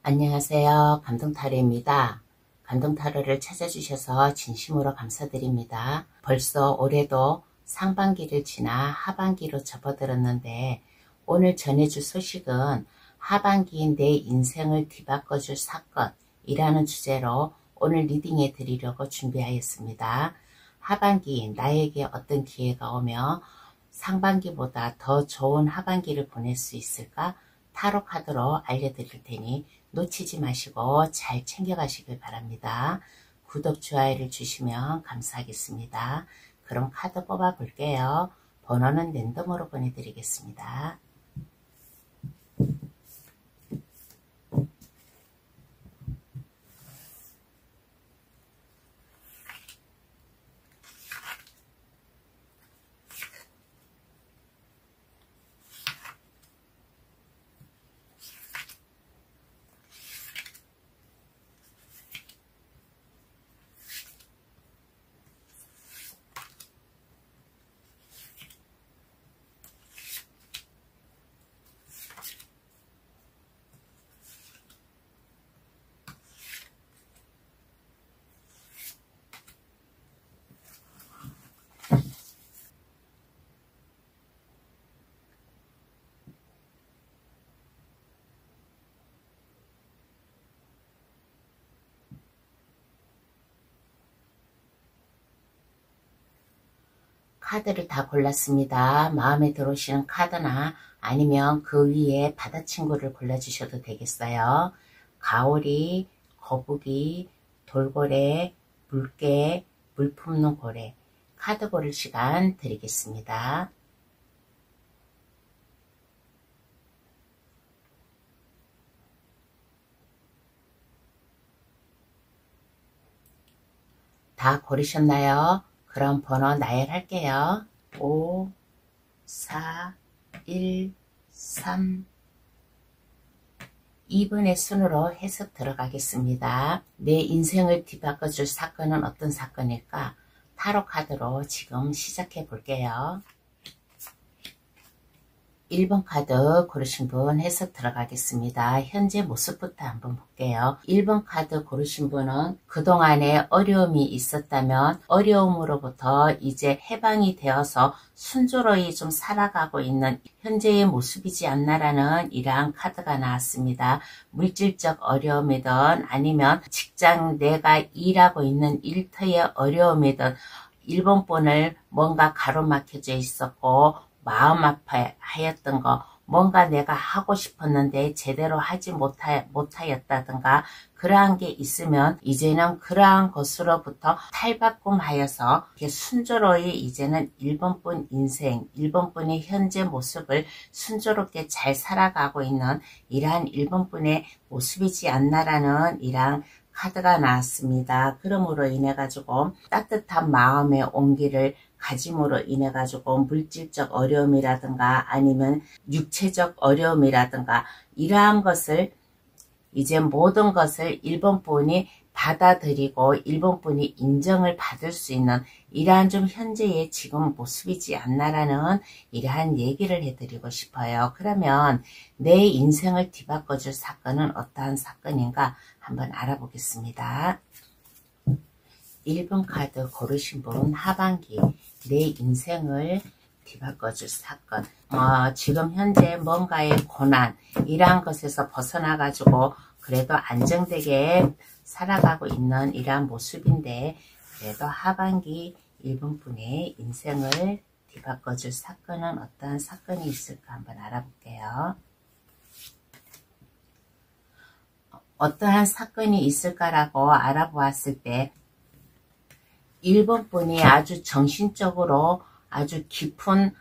안녕하세요. 감동타로입니다. 감동타로를 찾아주셔서 진심으로 감사드립니다. 벌써 올해도 상반기를 지나 하반기로 접어들었는데 오늘 전해줄 소식은 하반기인 내 인생을 뒤바꿔줄 사건이라는 주제로 오늘 리딩해 드리려고 준비하였습니다. 하반기 나에게 어떤 기회가 오며 상반기보다 더 좋은 하반기를 보낼 수 있을까? 타로 카드로 알려드릴 테니 놓치지 마시고 잘 챙겨가시길 바랍니다. 구독, 좋아요를 주시면 감사하겠습니다. 그럼 카드 뽑아 볼게요. 번호는 랜덤으로 보내드리겠습니다. 카드를 다 골랐습니다. 마음에 들어오시는 카드나 아니면 그 위에 바다친구를 골라주셔도 되겠어요. 가오리, 거북이, 돌고래, 물개, 물 품는 고래. 카드 고를 시간 드리겠습니다. 다 고르셨나요? 그럼 번호 나열할게요. 5, 4, 1, 3, 2번의 순으로 해석 들어가겠습니다. 내 인생을 뒤바꿔줄 사건은 어떤 사건일까? 타로 카드로 지금 시작해 볼게요. 1번 카드 고르신 분 해석 들어가겠습니다. 현재 모습부터 한번 볼게요. 1번 카드 고르신 분은 그동안에 어려움이 있었다면 어려움으로부터 이제 해방이 되어서 순조로이 좀 살아가고 있는 현재의 모습이지 않나라는 이러한 카드가 나왔습니다. 물질적 어려움이든 아니면 직장 내가 일하고 있는 일터의 어려움이든 1번 분을 뭔가 가로막혀져 있었고 마음 아파하였던 거, 뭔가 내가 하고 싶었는데 제대로 하지 못하였다든가 그러한 게 있으면 이제는 그러한 것으로부터 탈바꿈하여서 순조로이 이제는 1번분 인생, 1번분의 현재 모습을 순조롭게 잘 살아가고 있는 이러한 1번분의 모습이지 않나라는 이러한 카드가 나왔습니다. 그러므로 인해 가지고 따뜻한 마음의 온기를 가짐으로 인해 가지고 물질적 어려움이라든가 아니면 육체적 어려움이라든가 이러한 것을 이제 모든 것을 1번 분이 받아들이고 1번 분이 인정을 받을 수 있는 이러한 좀 현재의 지금 모습이지 않나라는 이러한 얘기를 해드리고 싶어요. 그러면 내 인생을 뒤바꿔줄 사건은 어떠한 사건인가 한번 알아보겠습니다. 1번 카드 고르신 분 하반기 내 인생을 뒤바꿔줄 사건, 지금 현재 뭔가의 고난 이러한 것에서 벗어나 가지고 그래도 안정되게 살아가고 있는 이러한 모습인데 그래도 하반기 1번 분의 인생을 뒤바꿔줄 사건은 어떠한 사건이 있을까 한번 알아볼게요. 어떠한 사건이 있을까라고 알아보았을 때 1번 분이 아주 정신적으로 아주 깊은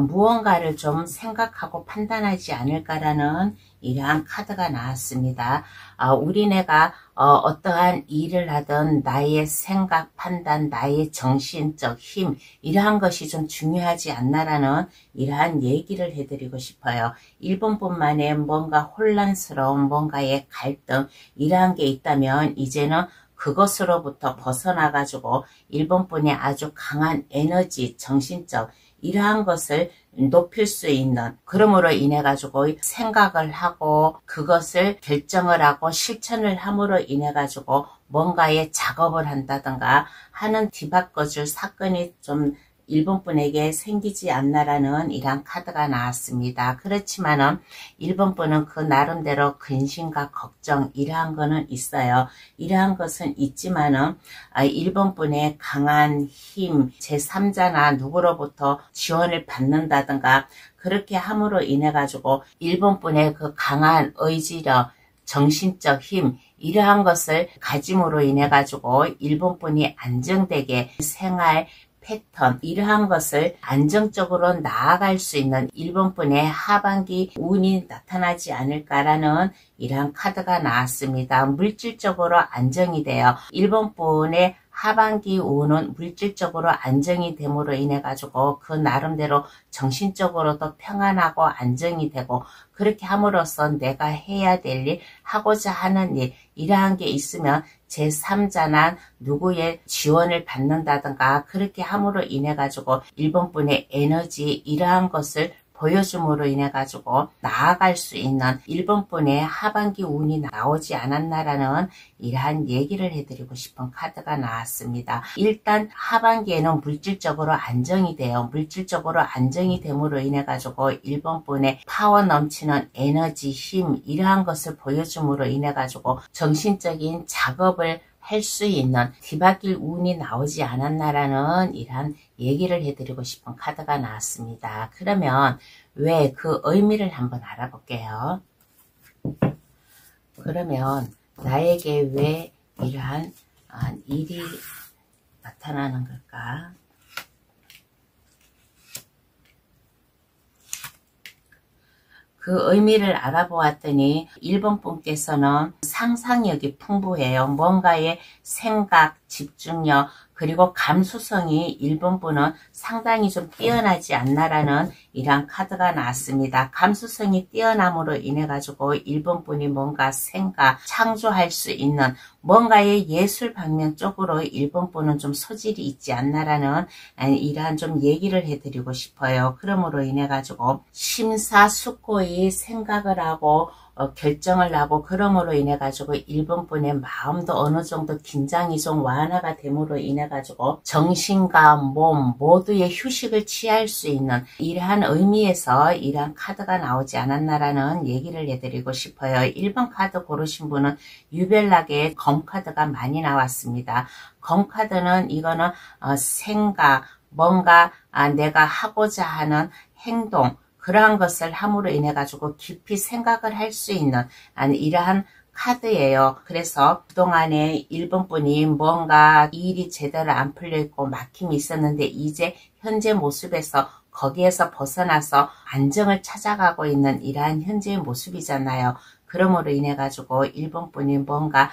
무언가를 좀 생각하고 판단하지 않을까라는 이러한 카드가 나왔습니다. 우리네가 어떠한 일을 하든 나의 생각, 판단, 나의 정신적 힘 이러한 것이 좀 중요하지 않나라는 이러한 얘기를 해드리고 싶어요. 1번 분만의 뭔가 혼란스러운 뭔가의 갈등 이러한 게 있다면 이제는 그것으로부터 벗어나 가지고 1번 분이 아주 강한 에너지, 정신적 이러한 것을 높일 수 있는, 그러므로 인해 가지고 생각을 하고 그것을 결정을 하고 실천을 함으로 인해 가지고 뭔가의 작업을 한다든가 하는 뒤바꿔줄 사건이 좀 일본 분에게 생기지 않나라는 이러한 카드가 나왔습니다. 그렇지만은 일본 분은 그 나름대로 근심과 걱정 이러한 거는 있어요. 이러한 것은 있지만은 일본 분의 강한 힘, 제3자나 누구로부터 지원을 받는다든가 그렇게 함으로 인해 가지고 일본 분의 그 강한 의지력, 정신적 힘 이러한 것을 가짐으로 인해 가지고 일본 분이 안정되게 생활 패턴 이러한 것을 안정적으로 나아갈 수 있는 일본 분의 하반기 운이 나타나지 않을까라는 이러한 카드가 나왔습니다. 물질적으로 안정이 돼요. 일본 분의 하반기 운은 물질적으로 안정이 됨으로 인해 가지고 그 나름대로 정신적으로도 평안하고 안정이 되고 그렇게 함으로써 내가 해야 될 일, 하고자 하는 일 이러한 게 있으면 제3자나 누구의 지원을 받는다든가 그렇게 함으로 인해 가지고 일본 분의 에너지 이러한 것을 보여줌으로 인해 가지고 나아갈 수 있는 일본 분의 하반기 운이 나오지 않았나라는 이러한 얘기를 해드리고 싶은 카드가 나왔습니다. 일단 하반기에는 물질적으로 안정이 돼요. 물질적으로 안정이 됨으로 인해 가지고 일본 분의 파워 넘치는 에너지, 힘 이러한 것을 보여줌으로 인해 가지고 정신적인 작업을 할 수 있는 뒤바뀔 운이 나오지 않았나라는 이러한 얘기를 해드리고 싶은 카드가 나왔습니다. 그러면 왜 그 의미를 한번 알아볼게요. 그러면 나에게 왜 이러한 일이 나타나는 걸까? 그 의미를 알아보았더니 일본 분께서는 상상력이 풍부해요. 뭔가의 생각, 집중력, 그리고 감수성이 일본 분은 상당히 좀 뛰어나지 않나라는 이러한 카드가 나왔습니다. 감수성이 뛰어남으로 인해 가지고 일본 분이 뭔가 생각, 창조할 수 있는 뭔가의 예술 방면 쪽으로 일본 분은 좀 소질이 있지 않나라는 이러한 좀 얘기를 해드리고 싶어요. 그러므로 인해 가지고 심사숙고히 생각을 하고 결정을 하고 그러므로 인해 가지고 일본 분의 마음도 어느 정도 긴장이 좀 완화가 됨으로 인해 가지고 정신과 몸 모두의 휴식을 취할 수 있는 이러한 의미에서 이러한 카드가 나오지 않았나라는 얘기를 해드리고 싶어요. 1번 카드 고르신 분은 유별나게 검 카드가 많이 나왔습니다. 검 카드는 이거는 생각, 뭔가 내가 하고자 하는 행동 그러한 것을 함으로 인해 가지고 깊이 생각을 할 수 있는 이러한 카드예요. 그래서 그동안에 일본 분이 뭔가 일이 제대로 안 풀려 있고 막힘이 있었는데 이제 현재 모습에서 거기에서 벗어나서 안정을 찾아가고 있는 이러한 현재의 모습이잖아요. 그러므로 인해 가지고 일본 분이 뭔가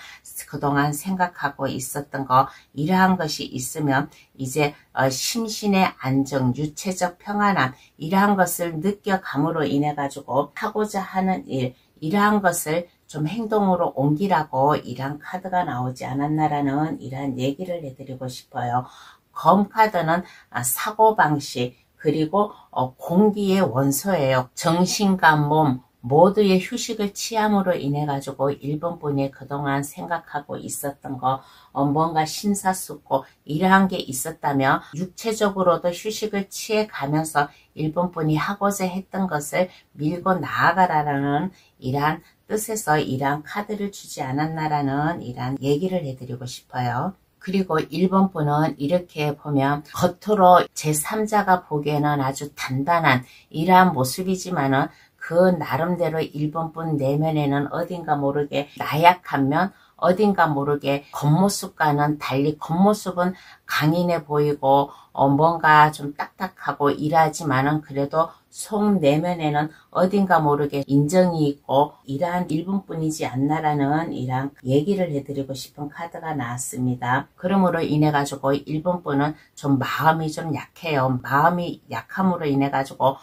그동안 생각하고 있었던 거 이러한 것이 있으면 이제 심신의 안정, 유체적 평안함 이러한 것을 느껴감으로 인해 가지고 하고자 하는 일 이러한 것을 좀 행동으로 옮기라고 이러한 카드가 나오지 않았나라는 이러한 얘기를 해드리고 싶어요. 검 카드는 사고방식 그리고 공기의 원소예요. 정신과 몸 모두의 휴식을 취함으로 인해 가지고 일본 분이 그동안 생각하고 있었던 거 뭔가 심사숙고 이러한 게 있었다면 육체적으로도 휴식을 취해 가면서 일본 분이 하고자 했던 것을 밀고 나아가라는 이러한 뜻에서 이러한 카드를 주지 않았나라는 이러한 얘기를 해드리고 싶어요. 그리고 일본 분은 이렇게 보면 겉으로 제3자가 보기에는 아주 단단한 이러한 모습이지만은 그 나름대로 일본 분 내면에는 어딘가 모르게 나약한 면 어딘가 모르게 겉모습과는 달리 겉모습은 강인해 보이고 뭔가 좀 딱딱하고 이러하지만은 그래도 속 내면에는 어딘가 모르게 인정이 있고 이러한 일본 분이지 않나라는 이러한 얘기를 해드리고 싶은 카드가 나왔습니다. 그러므로 인해 가지고 일본 분은 좀 마음이 좀 약해요. 마음이 약함으로 인해 가지고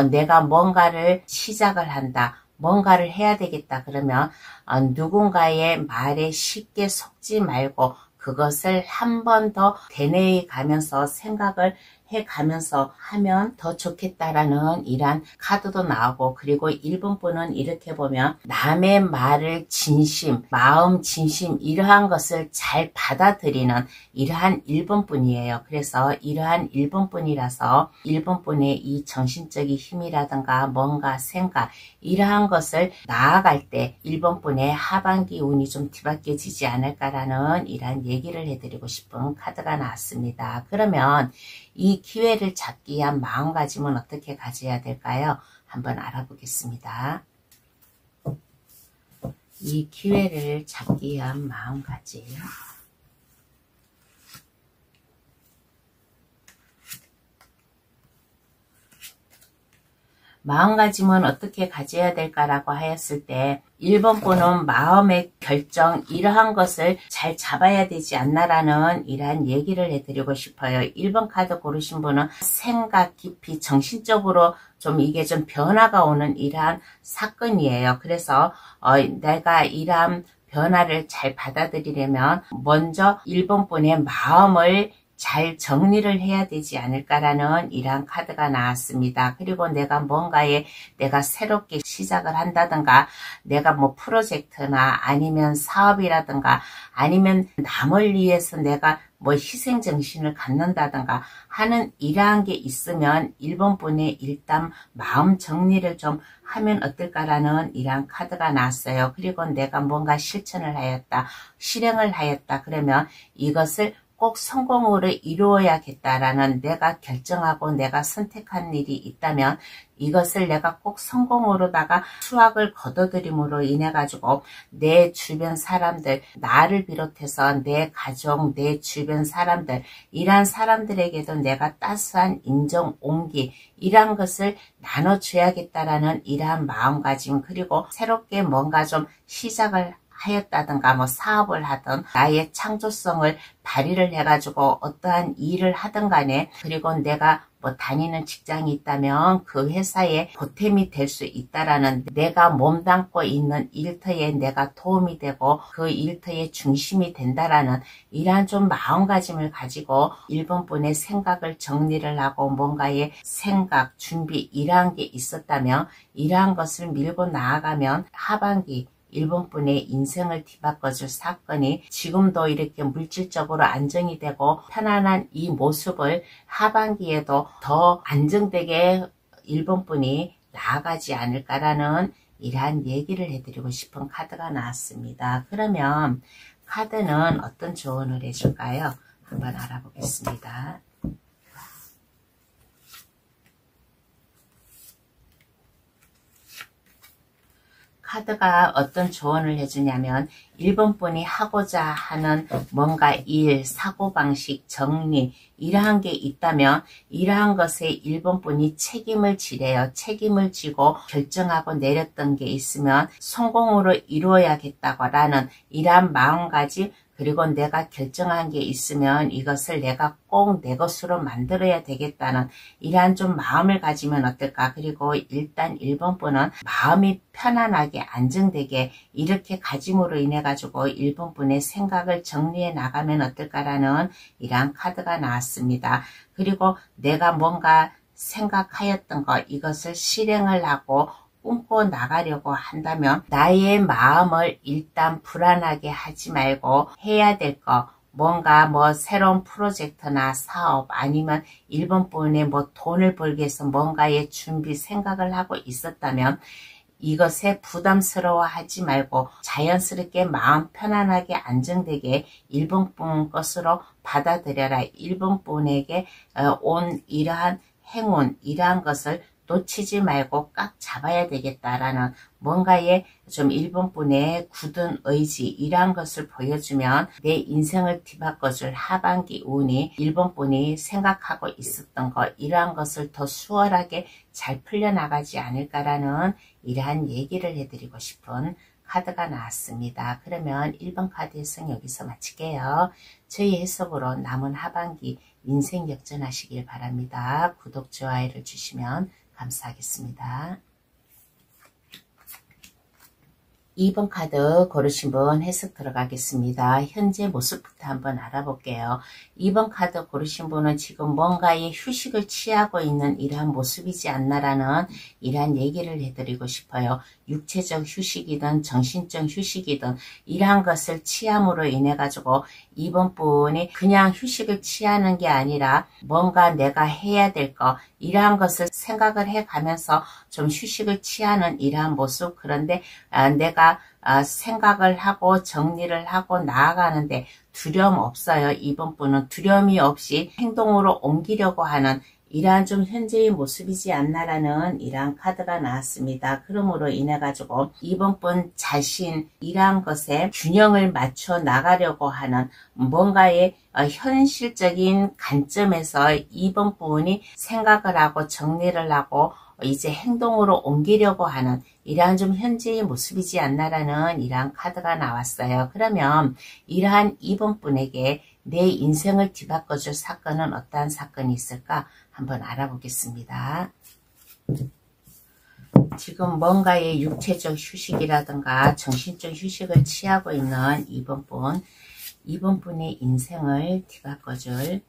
내가 뭔가를 시작을 한다. 뭔가를 해야 되겠다 그러면 누군가의 말에 쉽게 속지 말고 그것을 한 번 더 되뇌이 가면서 생각을 가면서 하면 더 좋겠다라는 이러한 카드도 나오고, 그리고 1번 분은 이렇게 보면 남의 말을 진심, 마음 진심 이러한 것을 잘 받아들이는 이러한 1번 분이에요. 그래서 이러한 1번 분이라서 1번 분의 이 정신적인 힘이라든가 뭔가 생각 이러한 것을 나아갈 때 1번 분의 하반기 운이 좀 뒤바뀌어지지 않을까라는 이러한 얘기를 해드리고 싶은 카드가 나왔습니다. 그러면 이 기회를 잡기 위한 마음가짐은 어떻게 가져야 될까요? 한번 알아보겠습니다. 이 기회를 잡기 위한 마음가짐. 마음가짐은 어떻게 가져야 될까라고 하였을 때 1번 분은 마음의 결정 이러한 것을 잘 잡아야 되지 않나라는 이러한 얘기를 해드리고 싶어요. 1번 카드 고르신 분은 생각 깊이 정신적으로 좀 이게 좀 변화가 오는 이러한 사건이에요. 그래서 내가 이러한 변화를 잘 받아들이려면 먼저 1번 분의 마음을 잘 정리를 해야 되지 않을까라는 이러한 카드가 나왔습니다. 그리고 내가 뭔가에 내가 새롭게 시작을 한다든가 내가 뭐 프로젝트나 아니면 사업이라든가 아니면 남을 위해서 내가 뭐 희생정신을 갖는다든가 하는 이러한 게 있으면 1번 분의 일단 마음 정리를 좀 하면 어떨까라는 이러한 카드가 나왔어요. 그리고 내가 뭔가 실천을 하였다, 실행을 하였다 그러면 이것을 꼭 성공으로 이루어야겠다라는 내가 결정하고 내가 선택한 일이 있다면 이것을 내가 꼭 성공으로다가 수확을 거둬들임으로 인해 가지고 내 주변 사람들, 나를 비롯해서 내 가족, 내 주변 사람들 이러한 사람들에게도 내가 따스한 인정, 온기 이러한 것을 나눠줘야겠다라는 이러한 마음가짐, 그리고 새롭게 뭔가 좀 시작을 하였다든가 뭐 사업을 하든 나의 창조성을 발휘를 해가지고 어떠한 일을 하든 간에, 그리고 내가 뭐 다니는 직장이 있다면 그 회사에 보탬이 될 수 있다라는, 내가 몸담고 있는 일터에 내가 도움이 되고 그 일터의 중심이 된다라는 이러한 좀 마음가짐을 가지고 1번 분의 생각을 정리를 하고 뭔가의 생각, 준비 이러한 게 있었다면 이러한 것을 밀고 나아가면 하반기 1번 분의 인생을 뒤바꿔줄 사건이 지금도 이렇게 물질적으로 안정이 되고 편안한 이 모습을 하반기에도 더 안정되게 1번 분이 나아가지 않을까라는 이러한 얘기를 해드리고 싶은 카드가 나왔습니다. 그러면 카드는 어떤 조언을 해줄까요? 한번 알아보겠습니다. 카드가 어떤 조언을 해주냐면 1번 분이 하고자 하는 뭔가 일, 사고방식, 정리 이러한 게 있다면 이러한 것에 1번 분이 책임을 지래요. 책임을 지고 결정하고 내렸던 게 있으면 성공으로 이루어야겠다라는 이러한 마음가짐, 그리고 내가 결정한 게 있으면 이것을 내가 꼭 내 것으로 만들어야 되겠다는 이러한 좀 마음을 가지면 어떨까. 그리고 일단 1번 분은 마음이 편안하게 안정되게 이렇게 가짐으로 인해 가지고 1번 분의 생각을 정리해 나가면 어떨까라는 이러한 카드가 나왔습니다. 그리고 내가 뭔가 생각하였던 것 이것을 실행을 하고 꿈꿔 나가려고 한다면 나의 마음을 일단 불안하게 하지 말고 해야 될 거, 뭔가 뭐 새로운 프로젝트나 사업 아니면 1번 분에 뭐 돈을 벌기 위해서 뭔가의 준비 생각을 하고 있었다면 이것에 부담스러워 하지 말고 자연스럽게 마음 편안하게 안정되게 1번 분 것으로 받아들여라. 1번 분에게 온 이러한 행운 이러한 것을 놓치지 말고 꽉 잡아야 되겠다라는 뭔가의 좀 1번 분의 굳은 의지 이러한 것을 보여주면 내 인생을 뒤바꿔줄 하반기 운이 1번 분이 생각하고 있었던 것 이러한 것을 더 수월하게 잘 풀려나가지 않을까라는 이러한 얘기를 해드리고 싶은 카드가 나왔습니다. 그러면 1번 카드 해석 여기서 마칠게요. 저희 해석으로 남은 하반기 인생 역전하시길 바랍니다. 구독, 좋아요를 주시면 감사하겠습니다. 2번 카드 고르신 분 해석 들어가겠습니다. 현재 모습부터 한번 알아볼게요. 2번 카드 고르신 분은 지금 뭔가의 휴식을 취하고 있는 이러한 모습이지 않나라는 이러한 얘기를 해드리고 싶어요. 육체적 휴식이든 정신적 휴식이든 이러한 것을 취함으로 인해 가지고 2번 분이 그냥 휴식을 취하는 게 아니라 뭔가 내가 해야 될 거 이러한 것을 생각을 해 가면서 좀 휴식을 취하는 이러한 모습. 그런데 내가 생각을 하고 정리를 하고 나아가는데 두려움 없어요. 2번 분은 두려움이 없이 행동으로 옮기려고 하는 이러한 좀 현재의 모습이지 않나라는 이러한 카드가 나왔습니다. 그러므로 인해 가지고 2번 분 자신 이러한 것에 균형을 맞춰 나가려고 하는 뭔가의 현실적인 관점에서 2번 분이 생각을 하고 정리를 하고 이제 행동으로 옮기려고 하는 이러한 좀 현재의 모습이지 않나라는 이러한 카드가 나왔어요. 그러면 이러한 2번 분에게 내 인생을 뒤바꿔줄 사건은 어떠한 사건이 있을까 한번 알아보겠습니다. 지금 뭔가의 육체적 휴식이라든가 정신적 휴식을 취하고 있는 2번 분의 인생을 뒤바꿔줄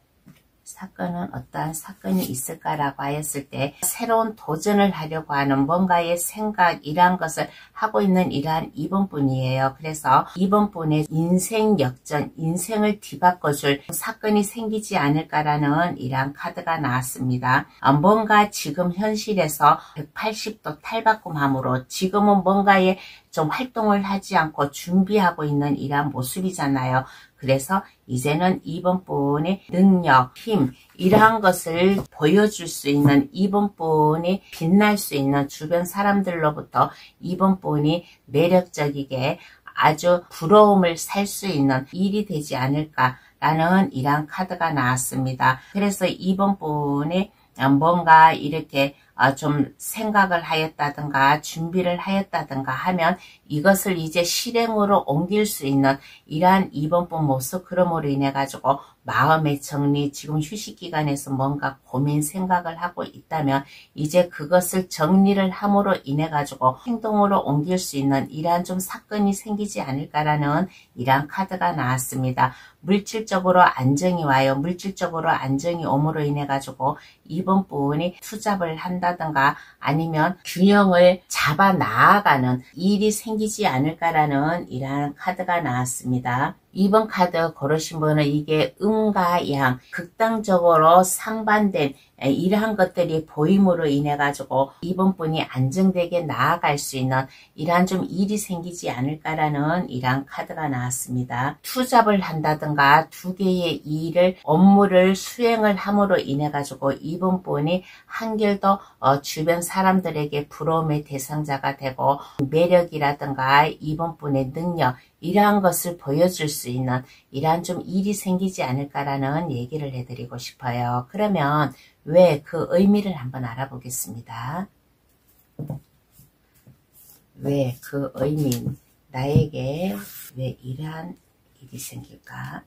사건은 어떠한 사건이 있을까라고 하였을 때 새로운 도전을 하려고 하는 뭔가의 생각 이러한 것을 하고 있는 이러한 2번 분이에요. 그래서 2번 분의 인생 역전, 인생을 뒤바꿔줄 사건이 생기지 않을까라는 이러한 카드가 나왔습니다. 뭔가 지금 현실에서 180도 탈바꿈함으로 지금은 뭔가에 좀 활동을 하지 않고 준비하고 있는 이러한 모습이잖아요. 그래서 이제는 2번 분의 능력, 힘 이러한 것을 보여줄 수 있는 2번 분이 빛날 수 있는 주변 사람들로부터 2번 분이 매력적이게 아주 부러움을 살 수 있는 일이 되지 않을까라는 이러한 카드가 나왔습니다. 그래서 2번 분이 뭔가 이렇게 좀 생각을 하였다든가 준비를 하였다든가 하면 이것을 이제 실행으로 옮길 수 있는 이러한 2번 분 모습. 그러므로 인해 가지고 마음의 정리, 지금 휴식기간에서 뭔가 고민 생각을 하고 있다면 이제 그것을 정리를 함으로 인해 가지고 행동으로 옮길 수 있는 이러한 좀 사건이 생기지 않을까라는 이러한 카드가 나왔습니다. 물질적으로 안정이 와요. 물질적으로 안정이 옴으로 인해 가지고 2번 분이 투잡을 한다든가 아니면 균형을 잡아 나아가는 일이 생기지 않을까라는 이러한 카드가 나왔습니다. 2번 카드 고르신 분은 이게 음과 양, 극단적으로 상반된 이러한 것들이 보임으로 인해 가지고 2번 분이 안정되게 나아갈 수 있는 이러한 좀 일이 생기지 않을까라는 이러한 카드가 나왔습니다. 투잡을 한다든가 두 개의 일을 업무를 수행을 함으로 인해 가지고 2번 분이 한결 더 주변 사람들에게 부러움의 대상자가 되고 매력이라든가 2번 분의 능력 이러한 것을 보여줄 수 있는 이러한 좀 일이 생기지 않을까라는 얘기를 해드리고 싶어요. 그러면 왜 그 의미를 한번 알아보겠습니다. 왜 그 의미, 나에게 왜 이러한 일이 생길까?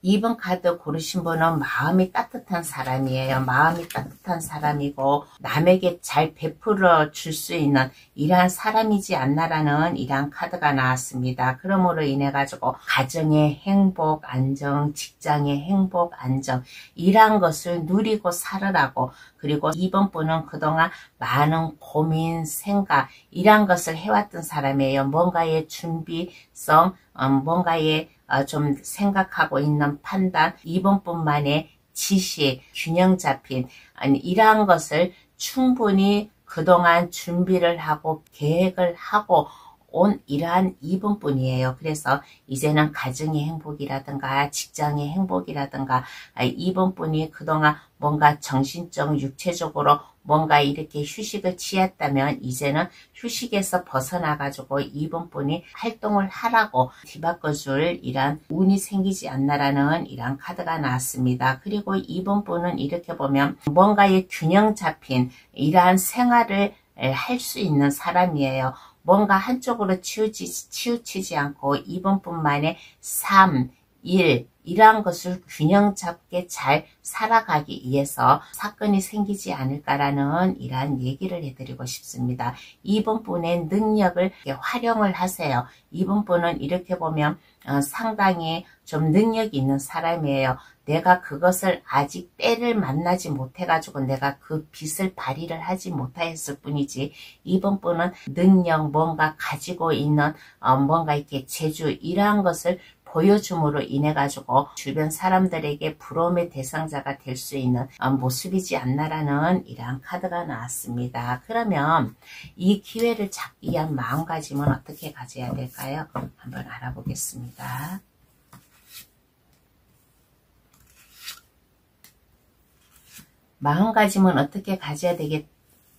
2번 카드 고르신 분은 마음이 따뜻한 사람이에요. 마음이 따뜻한 사람이고 남에게 잘 베풀어 줄 수 있는 이러한 사람이지 않나라는 이러한 카드가 나왔습니다. 그러므로 인해 가지고 가정의 행복, 안정, 직장의 행복, 안정 이러한 것을 누리고 살으라고 그리고 2번 분은 그동안 많은 고민, 생각 이러한 것을 해왔던 사람이에요. 뭔가의 준비성, 뭔가의 좀 생각하고 있는 판단, 2번 분만의 지식, 균형 잡힌 이러한 것을 충분히 그동안 준비를 하고 계획을 하고 온 이러한 2번 분이에요. 그래서 이제는 가정의 행복이라든가 직장의 행복이라든가 2번 분이 그동안 뭔가 정신적, 육체적으로 뭔가 이렇게 휴식을 취했다면 이제는 휴식에서 벗어나가지고 2번 분이 활동을 하라고 뒤바꿔줄 이러한 운이 생기지 않나라는 이러한 카드가 나왔습니다. 그리고 2번 분은 이렇게 보면 뭔가의 균형 잡힌 이러한 생활을 할 수 있는 사람이에요. 뭔가 한쪽으로 치우치지 않고 2번 분만의 삶, 일, 이러한 것을 균형 잡게 잘 살아가기 위해서 사건이 생기지 않을까라는 이러한 얘기를 해드리고 싶습니다. 이번 분의 능력을 활용을 하세요. 이번 분은 이렇게 보면 상당히 좀 능력이 있는 사람이에요. 내가 그것을 아직 때를 만나지 못해가지고 내가 그 빛을 발휘를 하지 못하였을 뿐이지, 이번 분은 능력, 뭔가 가지고 있는 뭔가 이렇게 재주, 이러한 것을 보여줌으로 인해 가지고 주변 사람들에게 부러움의 대상자가 될 수 있는 모습이지 않나라는 이러한 카드가 나왔습니다. 그러면 이 기회를 잡기 위한 마음가짐은 어떻게 가져야 될까요? 한번 알아보겠습니다. 마음가짐은 어떻게 가져야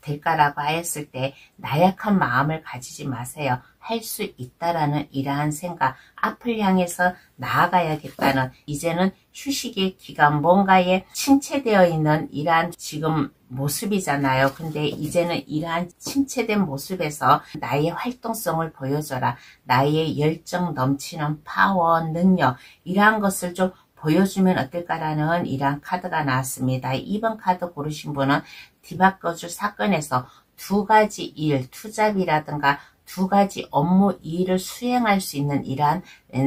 될까라고 하였을 때 나약한 마음을 가지지 마세요. 할 수 있다라는 이러한 생각, 앞을 향해서 나아가야겠다는, 이제는 휴식의 기간, 뭔가에 침체되어 있는 이러한 지금 모습이잖아요. 근데 이제는 이러한 침체된 모습에서 나의 활동성을 보여줘라. 나의 열정 넘치는 파워, 능력, 이러한 것을 좀 보여주면 어떨까라는 이러한 카드가 나왔습니다. 2번 카드 고르신 분은 뒤바꿔줄 사건에서 두 가지 일, 투잡이라든가 두 가지 업무 일을 수행할 수 있는 이러한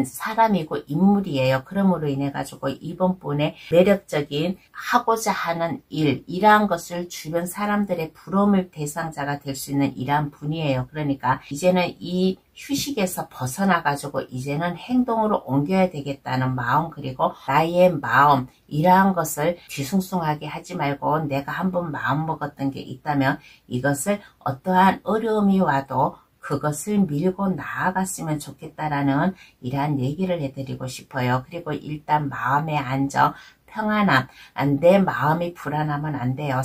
사람이고 인물이에요. 그러므로 인해 가지고 이번 분의 매력적인 하고자 하는 일, 이러한 것을 주변 사람들의 부러움의 대상자가 될 수 있는 이러한 분이에요. 그러니까 이제는 이 휴식에서 벗어나 가지고 이제는 행동으로 옮겨야 되겠다는 마음, 그리고 나의 마음, 이러한 것을 뒤숭숭하게 하지 말고 내가 한번 마음 먹었던 게 있다면 이것을 어떠한 어려움이 와도 그것을 밀고 나아갔으면 좋겠다라는 이러한 얘기를 해드리고 싶어요. 그리고 일단 마음의 안정, 평안함, 내 마음이 불안하면 안 돼요.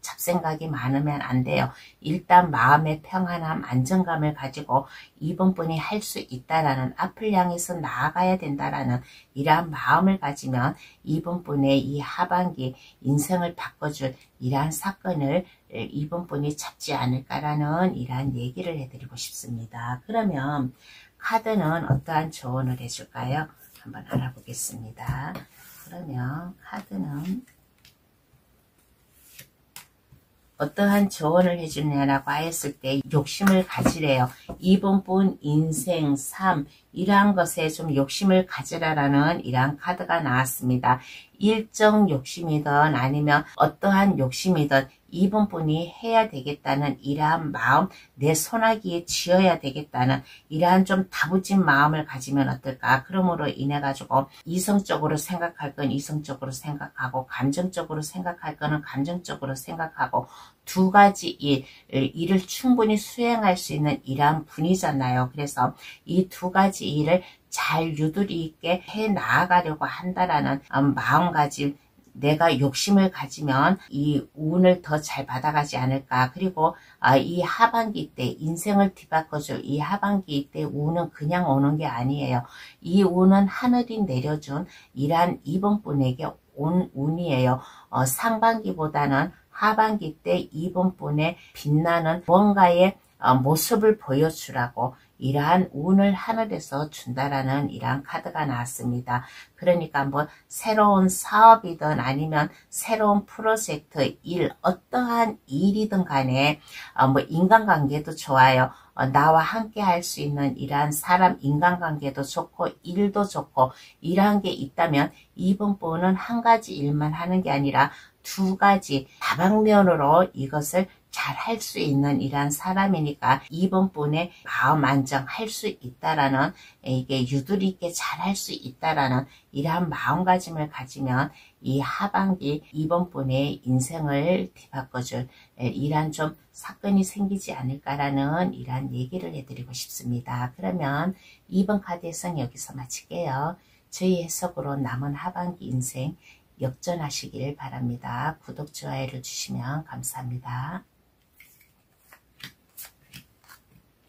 잡생각이 많으면 안 돼요. 일단 마음의 평안함, 안정감을 가지고 이번 분이 할 수 있다라는, 앞을 향해서 나아가야 된다라는 이러한 마음을 가지면 이번 분의 이 하반기 인생을 바꿔줄 이러한 사건을 이번 분이 잡지 않을까라는 이러한 얘기를 해드리고 싶습니다. 그러면 카드는 어떠한 조언을 해줄까요? 한번 알아보겠습니다. 그러면 카드는 어떠한 조언을 해주냐라고 하였을 때 욕심을 가지래요. 이번 분 인생, 삶, 이러한 것에 좀 욕심을 가지라라는 이러한 카드가 나왔습니다. 일정 욕심이든 아니면 어떠한 욕심이든 이번 분이 해야 되겠다는 이러한 마음, 내 손아귀에 쥐어야 되겠다는 이러한 좀 다부진 마음을 가지면 어떨까. 그러므로 인해 가지고 이성적으로 생각할 건 이성적으로 생각하고, 감정적으로 생각할 거는 감정적으로 생각하고, 두 가지 일을 충분히 수행할 수 있는 이러한 분이잖아요. 그래서 이 두 가지 일을 잘 유도리 있게 해 나아가려고 한다라는 마음가짐, 내가 욕심을 가지면 이 운을 더 잘 받아가지 않을까. 그리고 이 하반기 때 인생을 뒤바꿔줄 이 하반기 때 운은 그냥 오는 게 아니에요. 이 운은 하늘이 내려준 이러한 이번 분에게 온 운이에요. 상반기보다는 하반기 때 이번 분의 빛나는 뭔가의 모습을 보여주라고 이러한 운을 하늘에서 준다라는 이러한 카드가 나왔습니다. 그러니까 뭐 새로운 사업이든 아니면 새로운 프로젝트, 일, 어떠한 일이든 간에 뭐 인간관계도 좋아요. 나와 함께 할 수 있는 이러한 사람, 인간관계도 좋고 일도 좋고, 이러한 게 있다면 이번 분은 한 가지 일만 하는 게 아니라 두 가지 다방면으로 이것을 잘 할 수 있는 이러한 사람이니까 이번 분의 마음 안정 할 수 있다라는, 이게 유도리 있게 잘 할 수 있다라는 이러한 마음가짐을 가지면 이 하반기 이번 분의 인생을 뒤바꿔줄 이러한 좀 사건이 생기지 않을까라는 이러한 얘기를 해드리고 싶습니다. 그러면 2번 카드 해석 여기서 마칠게요. 저희 해석으로 남은 하반기 인생 역전하시길 바랍니다. 구독, 좋아요를 주시면 감사합니다.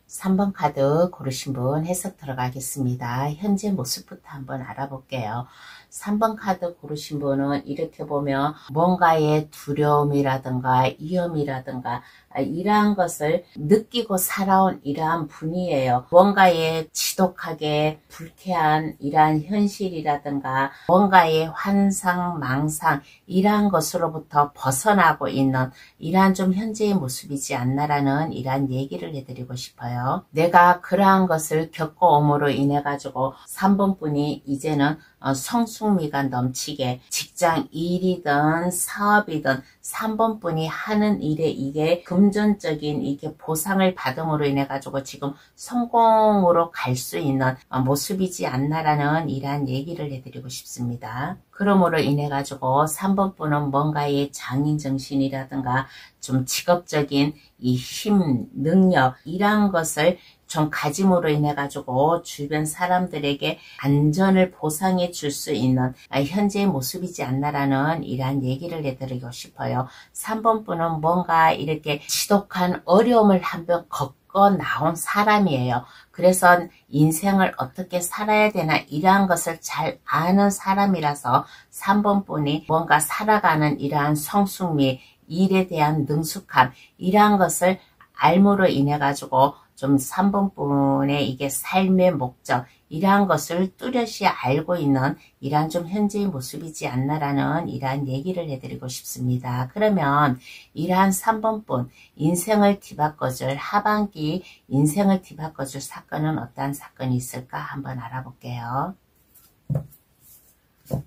3번 카드 고르신 분 해석 들어가겠습니다. 현재 모습부터 한번 알아볼게요. 3번 카드 고르신 분은 이렇게 보면 뭔가의 두려움이라든가 위험이라든가 이러한 것을 느끼고 살아온 이러한 분이에요. 뭔가에 지독하게 불쾌한 이러한 현실이라든가 뭔가의 환상, 망상 이러한 것으로부터 벗어나고 있는 이러한 좀 현재의 모습이지 않나라는 이러한 얘기를 해드리고 싶어요. 내가 그러한 것을 겪어옴으로 인해 가지고 3번 분이 이제는 성숙미가 넘치게 직장 일이든 사업이든 3번 분이 하는 일에 이게 금전적인 이게 보상을 받음으로 인해 가지고 지금 성공으로 갈 수 있는 모습이지 않나라는 이러한 얘기를 해드리고 싶습니다. 그러므로 인해 가지고 3번 분은 뭔가의 장인정신이라든가 좀 직업적인 이 힘, 능력 이러한 것을 좀 가짐으로 인해 가지고 주변 사람들에게 안전을 보상해 줄 수 있는 현재의 모습이지 않나라는 이러한 얘기를 해드리고 싶어요. 3번 분은 뭔가 이렇게 지독한 어려움을 한번 겪어 나온 사람이에요. 그래서 인생을 어떻게 살아야 되나 이러한 것을 잘 아는 사람이라서 3번 분이 뭔가 살아가는 이러한 성숙미, 일에 대한 능숙함 이러한 것을 알므로 인해 가지고 좀 3번 분의 이게 삶의 목적 이러한 것을 뚜렷이 알고 있는 이러한 좀 현재의 모습이지 않나라는 이러한 얘기를 해드리고 싶습니다. 그러면 이러한 3번 분 인생을 뒤바꿔줄 하반기 인생을 뒤바꿔줄 사건은 어떠한 사건이 있을까 한번 알아볼게요.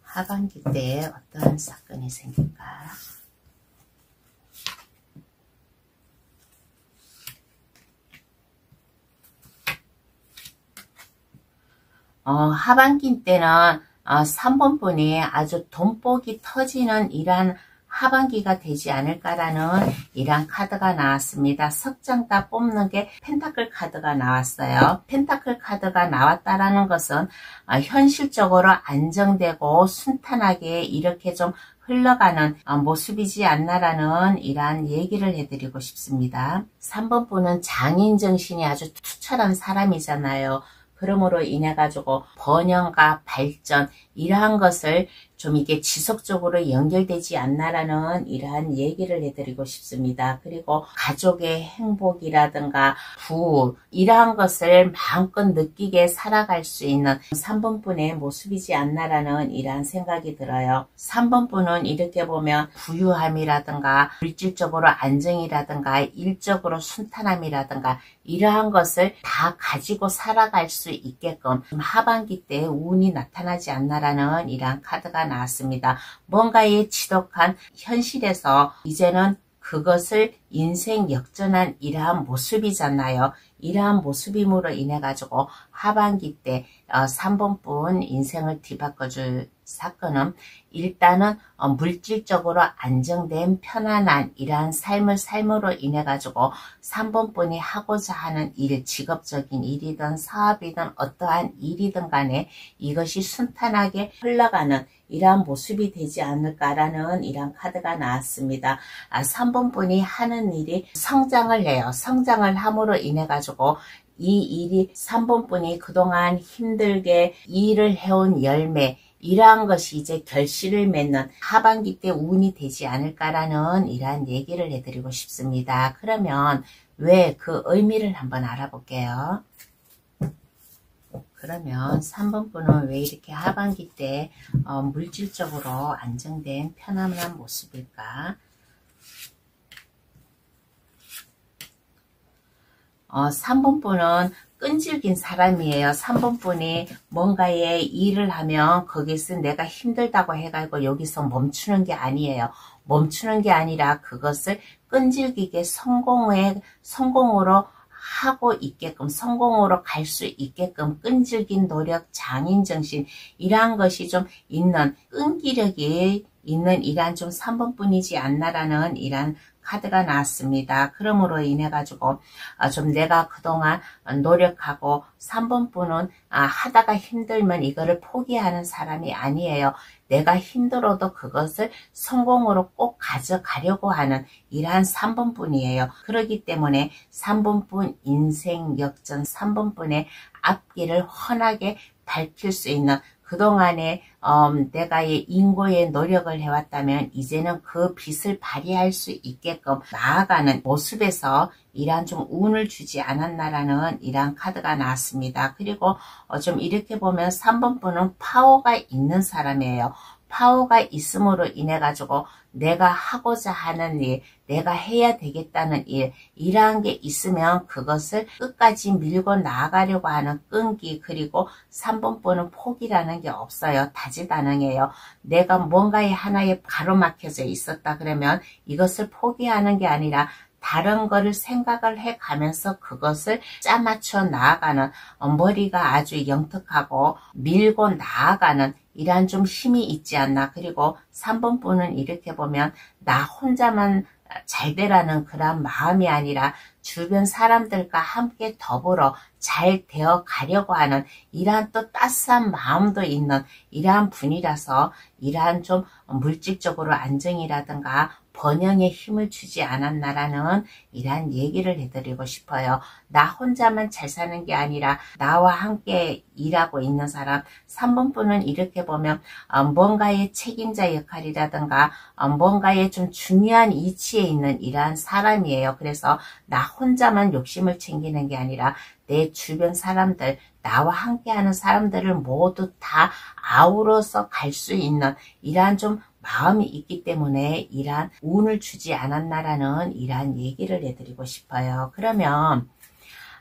하반기 때 어떠한 사건이 생길까? 하반기 때는 3번 분이 아주 돈복이 터지는 이러한 하반기가 되지 않을까라는 이러한 카드가 나왔습니다. 석장 다 뽑는 게 펜타클 카드가 나왔어요. 펜타클 카드가 나왔다라는 것은 현실적으로 안정되고 순탄하게 이렇게 좀 흘러가는 모습이지 않나라는 이러한 얘기를 해드리고 싶습니다. 3번 분은 장인정신이 아주 투철한 사람이잖아요. 그러므로 인해 가지고 번영과 발전 이러한 것을 좀 이게 지속적으로 연결되지 않나라는 이러한 얘기를 해드리고 싶습니다. 그리고 가족의 행복이라든가 부흥 이러한 것을 마음껏 느끼게 살아갈 수 있는 3번 분의 모습이지 않나라는 이러한 생각이 들어요. 3번 분은 이렇게 보면 부유함이라든가 물질적으로 안정이라든가 일적으로 순탄함이라든가 이러한 것을 다 가지고 살아갈 수 있게끔 하반기 때 운이 나타나지 않나라는 이러한 카드가 나왔습니다. 뭔가의 지독한 현실에서 이제는 그것을 인생 역전한 이러한 모습이잖아요. 이러한 모습임으로 인해 가지고 하반기 때 3번 분 인생을 뒤바꿔줄 사건은 일단은 물질적으로 안정된 편안한 이러한 삶을 삶으로 인해 가지고 3번 분이 하고자 하는 일, 직업적인 일이든 사업이든 어떠한 일이든 간에 이것이 순탄하게 흘러가는 이러한 모습이 되지 않을까라는 이러한 카드가 나왔습니다. 3번 분이 하는 일이 성장을 해요. 성장을 함으로 인해 가지고 이 일이 3번 분이 그동안 힘들게 일을 해온 열매 이러한 것이 이제 결실을 맺는 하반기 때 운이 되지 않을까라는 이러한 얘기를 해드리고 싶습니다. 그러면 왜 그 의미를 한번 알아볼게요. 그러면 3번 분은 왜 이렇게 하반기 때 물질적으로 안정된 편안한 모습일까? 3번 분은 끈질긴 사람이에요. 3번 분이 뭔가의 일을 하면 거기서 내가 힘들다고 해가지고 여기서 멈추는 게 아니에요. 멈추는 게 아니라 그것을 끈질기게 성공으로 하고 있게끔 성공으로 갈 수 있게끔 끈질긴 노력, 장인정신 이러한 것이 좀 있는 끈기력이 있는 이러한 좀 3번 분이지 않나라는 이러한 카드가 나왔습니다. 그러므로 인해 가지고 좀 내가 그동안 노력하고 3번 분은 하다가 힘들면 이거를 포기하는 사람이 아니에요. 내가 힘들어도 그것을 성공으로 꼭 가져가려고 하는 이러한 3번 분이에요. 그렇기 때문에 3번 분 인생 역전 3번 분의 앞길을 훤하게 밝힐 수 있는 그동안에 내가 인고의 노력을 해왔다면 이제는 그 빛을 발휘할 수 있게끔 나아가는 모습에서 이러한 좀 운을 주지 않았나라는 이러한 카드가 나왔습니다. 그리고 좀 이렇게 보면 3번 분은 파워가 있는 사람이에요. 파워가 있음으로 인해 가지고 내가 하고자 하는 일, 내가 해야 되겠다는 일, 이러한 게 있으면 그것을 끝까지 밀고 나아가려고 하는 끈기, 그리고 3번 분은 포기라는 게 없어요. 다재다능해요. 내가 뭔가에 하나에 가로막혀져 있었다 그러면 이것을 포기하는 게 아니라 다른 거를 생각을 해가면서 그것을 짜맞춰 나아가는, 머리가 아주 영특하고 밀고 나아가는 이러한 좀 힘이 있지 않나. 그리고 3번 분은 이렇게 보면 나 혼자만 잘 되라는 그런 마음이 아니라 주변 사람들과 함께 더불어 잘 되어 가려고 하는 이러한 또 따스한 마음도 있는 이러한 분이라서 이러한 좀 물질적으로 안정이라든가 번영에 힘을 주지 않았나라는 이러한 얘기를 해드리고 싶어요. 나 혼자만 잘 사는 게 아니라 나와 함께 일하고 있는 사람, 3번 분은 이렇게 보면 뭔가의 책임자 역할이라든가 뭔가의 좀 중요한 위치에 있는 이러한 사람이에요. 그래서 나 혼자만 욕심을 챙기는 게 아니라 내 주변 사람들, 나와 함께하는 사람들을 모두 다 아우러서 갈 수 있는 이러한 좀 마음이 있기 때문에 이러한 운을 주지 않았나라는 이러한 얘기를 해드리고 싶어요. 그러면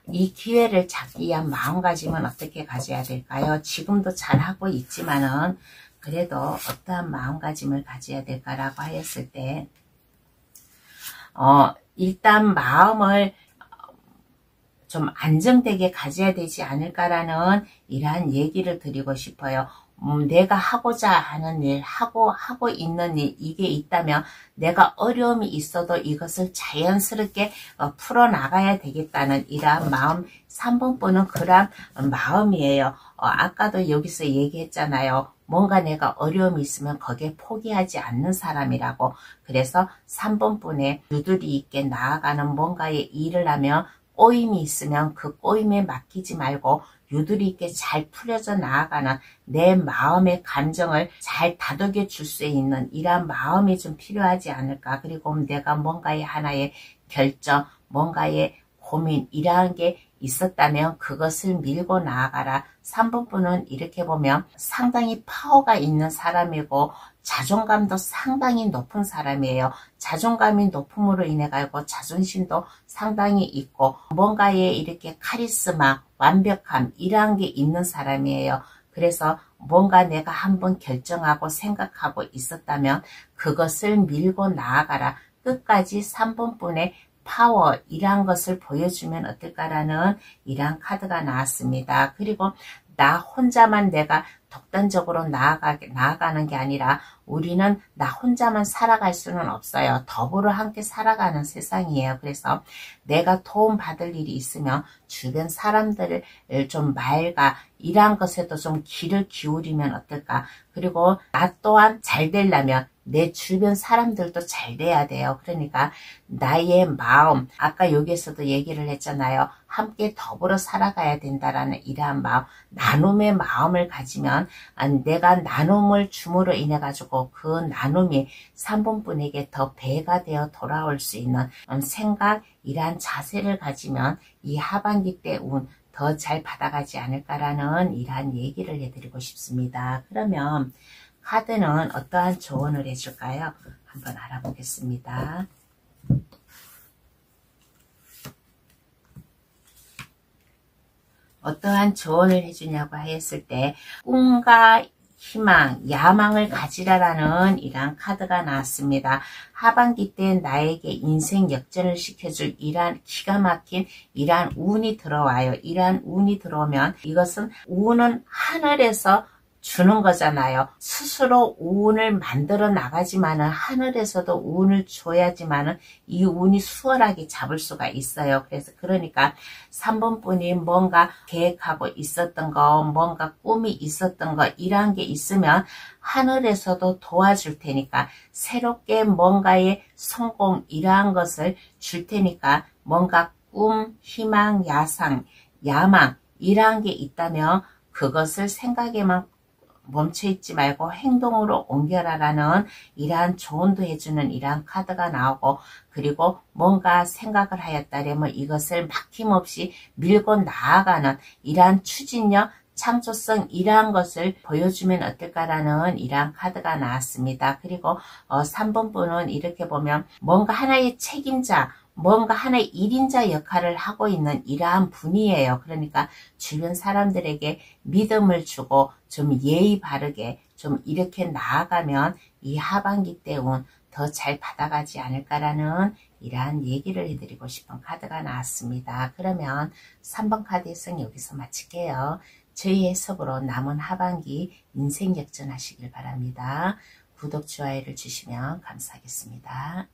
이 기회를 잡기 위한 마음가짐은 어떻게 가져야 될까요? 지금도 잘하고 있지만은 그래도 어떠한 마음가짐을 가져야 될까라고 하였을 때 일단 마음을 좀 안정되게 가져야 되지 않을까라는 이러한 얘기를 드리고 싶어요. 내가 하고자 하는 일, 하고 있는 일, 이게 있다면 내가 어려움이 있어도 이것을 자연스럽게 풀어나가야 되겠다는 이러한 마음, 3번 분은 그러한 마음이에요. 아까도 여기서 얘기했잖아요. 뭔가 내가 어려움이 있으면 거기에 포기하지 않는 사람이라고. 그래서 3번 분의 유두리 있게 나아가는 뭔가의 일을 하면 꼬임이 있으면 그 꼬임에 맡기지 말고 유두리 있게 잘 풀려져 나아가는 내 마음의 감정을 잘 다독여 줄 수 있는 이러한 마음이 좀 필요하지 않을까. 그리고 내가 뭔가의 하나의 결정, 뭔가의 고민 이러한 게 있었다면 그것을 밀고 나아가라. 3번 분은 이렇게 보면 상당히 파워가 있는 사람이고 자존감도 상당히 높은 사람이에요. 자존감이 높음으로 인해 가지고 자존심도 상당히 있고 뭔가에 이렇게 카리스마, 완벽함 이러한 게 있는 사람이에요. 그래서 뭔가 내가 한번 결정하고 생각하고 있었다면 그것을 밀고 나아가라. 끝까지 3번 분의 파워 이러한 것을 보여주면 어떨까라는 이러한 카드가 나왔습니다. 그리고 나 혼자만 내가 독단적으로 나아가는 게 아니라 우리는 나 혼자만 살아갈 수는 없어요. 더불어 함께 살아가는 세상이에요. 그래서 내가 도움받을 일이 있으면 주변 사람들을 좀 말과 이러한 것에도 좀 귀를 기울이면 어떨까. 그리고 나 또한 잘 되려면 내 주변 사람들도 잘 돼야 돼요. 그러니까 나의 마음, 아까 여기에서도 얘기를 했잖아요. 함께 더불어 살아가야 된다라는 이러한 마음, 나눔의 마음을 가지면 내가 나눔을 줌으로 인해 가지고 그 나눔이 3번 분에게 더 배가 되어 돌아올 수 있는 생각, 이러한 자세를 가지면 이 하반기 때 운 더 잘 받아가지 않을까라는 이러한 얘기를 해드리고 싶습니다. 그러면 카드는 어떠한 조언을 해줄까요? 한번 알아보겠습니다. 어떠한 조언을 해주냐고 하였을 때 꿈과 희망, 야망을 가지라라는 이러한 카드가 나왔습니다. 하반기 때 나에게 인생 역전을 시켜줄 이러한 기가 막힌 이러한 운이 들어와요. 이러한 운이 들어오면 이것은 운은 하늘에서 주는 거잖아요. 스스로 운을 만들어 나가지만은 하늘에서도 운을 줘야지만은 이 운이 수월하게 잡을 수가 있어요. 그래서 그러니까 3번 분이 뭔가 계획하고 있었던 거, 뭔가 꿈이 있었던 거 이러한 게 있으면 하늘에서도 도와줄 테니까 새롭게 뭔가의 성공 이러한 것을 줄 테니까 뭔가 꿈, 희망, 야상, 야망 이러한 게 있다면 그것을 생각에만 멈춰있지 말고 행동으로 옮겨라라는 이러한 조언도 해주는 이러한 카드가 나오고, 그리고 뭔가 생각을 하였다면 이것을 막힘없이 밀고 나아가는 이러한 추진력, 창조성 이러한 것을 보여주면 어떨까라는 이러한 카드가 나왔습니다. 그리고 3번 분은 이렇게 보면 뭔가 하나의 책임자, 뭔가 하나의 일인자 역할을 하고 있는 이러한 분이에요. 그러니까 주변 사람들에게 믿음을 주고 좀 예의 바르게 좀 이렇게 나아가면 이 하반기 때 운 더 잘 받아가지 않을까라는 이러한 얘기를 해드리고 싶은 카드가 나왔습니다. 그러면 3번 카드 해석 여기서 마칠게요. 저희 해석으로 남은 하반기 인생 역전하시길 바랍니다. 구독, 좋아요를 주시면 감사하겠습니다.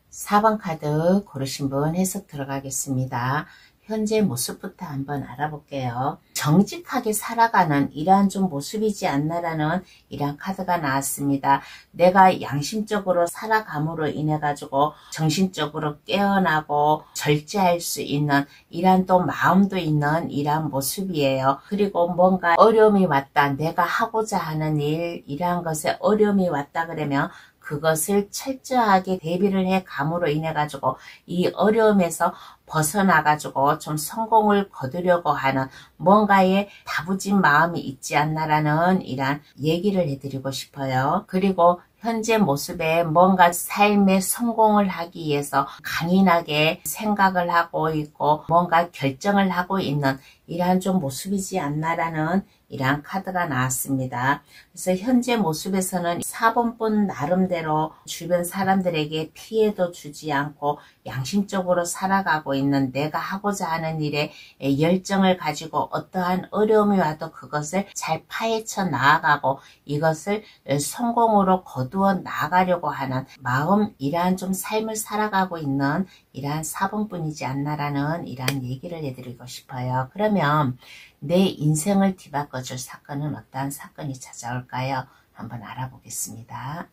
4번 카드 고르신 분 해석 들어가겠습니다. 현재 모습부터 한번 알아볼게요. 정직하게 살아가는 이러한 좀 모습이지 않나라는 이러한 카드가 나왔습니다. 내가 양심적으로 살아감으로 인해 가지고 정신적으로 깨어나고 절제할 수 있는 이러한 또 마음도 있는 이러한 모습이에요. 그리고 뭔가 어려움이 왔다, 내가 하고자 하는 일, 이러한 것에 어려움이 왔다 그러면 그것을 철저하게 대비를 해 감으로 인해 가지고 이 어려움에서 벗어나 가지고 좀 성공을 거두려고 하는 뭔가의 다부진 마음이 있지 않나라는 이런 얘기를 해드리고 싶어요. 그리고 현재 모습에 뭔가 삶의 성공을 하기 위해서 강인하게 생각을 하고 있고 뭔가 결정을 하고 있는 이러한 좀 모습이지 않나라는 이러한 카드가 나왔습니다. 그래서 현재 모습에서는 4번분 나름대로 주변 사람들에게 피해도 주지 않고 양심적으로 살아가고 있는, 내가 하고자 하는 일에 열정을 가지고 어떠한 어려움이 와도 그것을 잘 파헤쳐 나아가고 이것을 성공으로 거두어 나아가려고 하는 마음, 이러한 좀 삶을 살아가고 있는 이러한 4번분이지 않나라는 이러한 얘기를 해드리고 싶어요. 그러면 내 인생을 뒤바꿔줄 사건은 어떠한 사건이 찾아올까요? 한번 알아보겠습니다.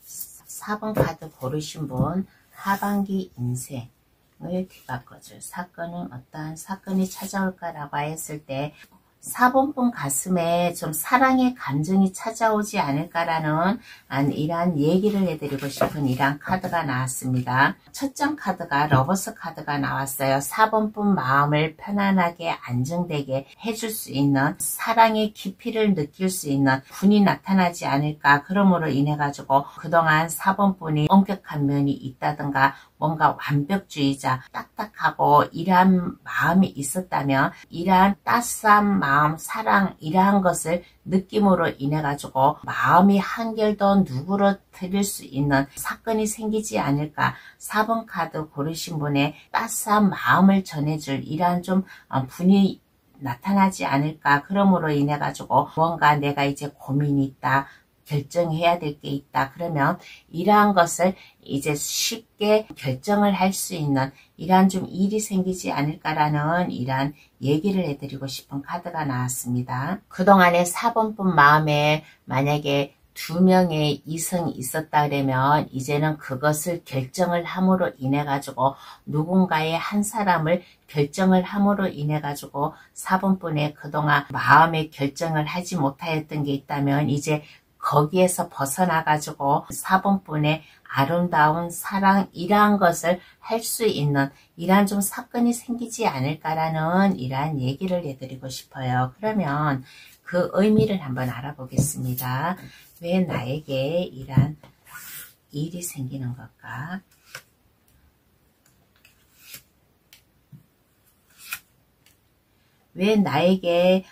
4번 카드 고르신 분, 하반기 인생을 뒤바꿔줄 사건은 어떠한 사건이 찾아올까라고 했을 때 4번분 가슴에 좀 사랑의 감정이 찾아오지 않을까라는 이러한 얘기를 해드리고 싶은 이러한 카드가 나왔습니다. 첫 장 카드가 러버스 카드가 나왔어요. 4번분 마음을 편안하게 안정되게 해줄 수 있는, 사랑의 깊이를 느낄 수 있는 분이 나타나지 않을까. 그러므로 인해 가지고 그동안 4번분이 엄격한 면이 있다든가 뭔가 완벽주의자, 딱딱하고 이러한 마음이 있었다면 이러한 따스한 마음, 사랑 이러한 것을 느낌으로 인해 가지고 마음이 한결더 누그러뜨릴 수 있는 사건이 생기지 않을까. 4번 카드 고르신 분의 따스한 마음을 전해줄 이러한 좀 분이 나타나지 않을까. 그러므로 인해 가지고 뭔가 내가 이제 고민이 있다, 결정해야 될 게 있다. 그러면 이러한 것을 이제 쉽게 결정을 할 수 있는 이러한 좀 일이 생기지 않을까라는 이러한 얘기를 해드리고 싶은 카드가 나왔습니다. 그동안에 4번분 마음에 만약에 2명의 이성이 있었다 그러면 이제는 그것을 결정을 함으로 인해 가지고 누군가의 한 사람을 결정을 함으로 인해 가지고 4번분의 그동안 마음의 결정을 하지 못하였던 게 있다면 이제 거기에서 벗어나 가지고 4번분의 아름다운 사랑 이러한 것을 할 수 있는 이러한 좀 사건이 생기지 않을까라는 이러한 얘기를 해드리고 싶어요. 그러면 그 의미를 한번 알아보겠습니다. 왜 나에게 이러한 일이 생기는 걸까? 왜 나에게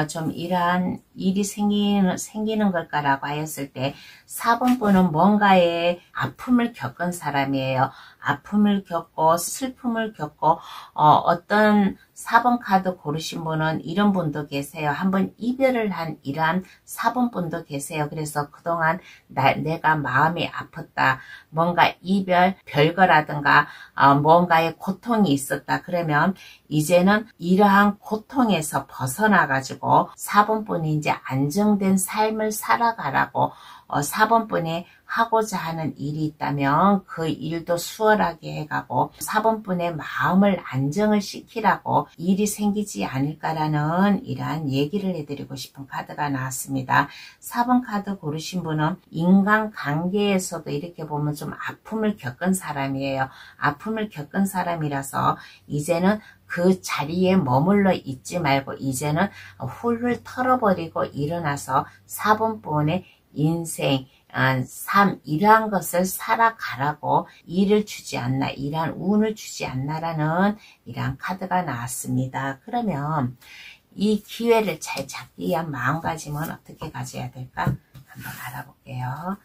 좀 이러한 일이 생기는 걸까라고 하였을 때 4번분은 뭔가의 아픔을 겪은 사람이에요. 아픔을 겪고 슬픔을 겪고 어떤 4번 카드 고르신 분은 이런 분도 계세요. 한번 이별을 한 이러한 4번 분도 계세요. 그래서 그동안 내가 마음이 아팠다. 뭔가 이별, 별거라든가 뭔가의 고통이 있었다. 그러면 이제는 이러한 고통에서 벗어나 가지고 해가지고 4번분이 이제 안정된 삶을 살아가라고 4번분이 하고자 하는 일이 있다면 그 일도 수월하게 해가고 4번분의 마음을 안정을 시키라고 일이 생기지 않을까라는 이러한 얘기를 해드리고 싶은 카드가 나왔습니다. 4번 카드 고르신 분은 인간관계에서도 이렇게 보면 좀 아픔을 겪은 사람이에요. 아픔을 겪은 사람이라서 이제는 그 자리에 머물러 있지 말고 이제는 훌훌 털어버리고 일어나서 4번분의 인생, 삶 이러한 것을 살아가라고 일을 주지 않나, 이러한 운을 주지 않나라는 이러한 카드가 나왔습니다. 그러면 이 기회를 잘 잡기 위한 마음가짐은 어떻게 가져야 될까? 한번 알아볼게요.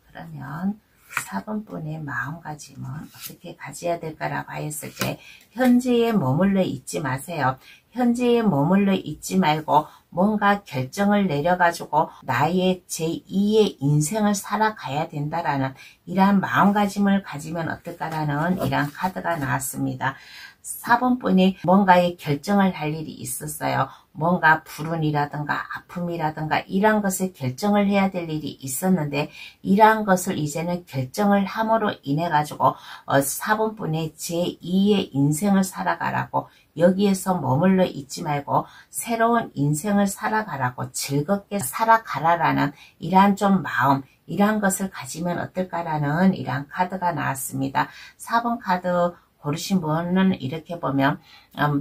그러면 4번분의 마음가짐은 어떻게 가져야 될까라고 하였을 때 현재에 머물러 있지 마세요. 현재에 머물러 있지 말고 뭔가 결정을 내려가지고 나의 제2의 인생을 살아가야 된다라는 이러한 마음가짐을 가지면 어떨까라는 이러한 카드가 나왔습니다. 4번분이 뭔가의 결정을 할 일이 있었어요. 뭔가 불운이라든가 아픔이라든가 이러한 것을 결정을 해야 될 일이 있었는데 이러한 것을 이제는 결정을 함으로 인해 가지고 4번분의 제2의 인생을 살아가라고 여기에서 머물러 있지 말고 새로운 인생을 살아가라고 즐겁게 살아가라라는 이러한 좀 마음 이러한 것을 가지면 어떨까라는 이러한 카드가 나왔습니다. 4번 카드 고르신 분은 이렇게 보면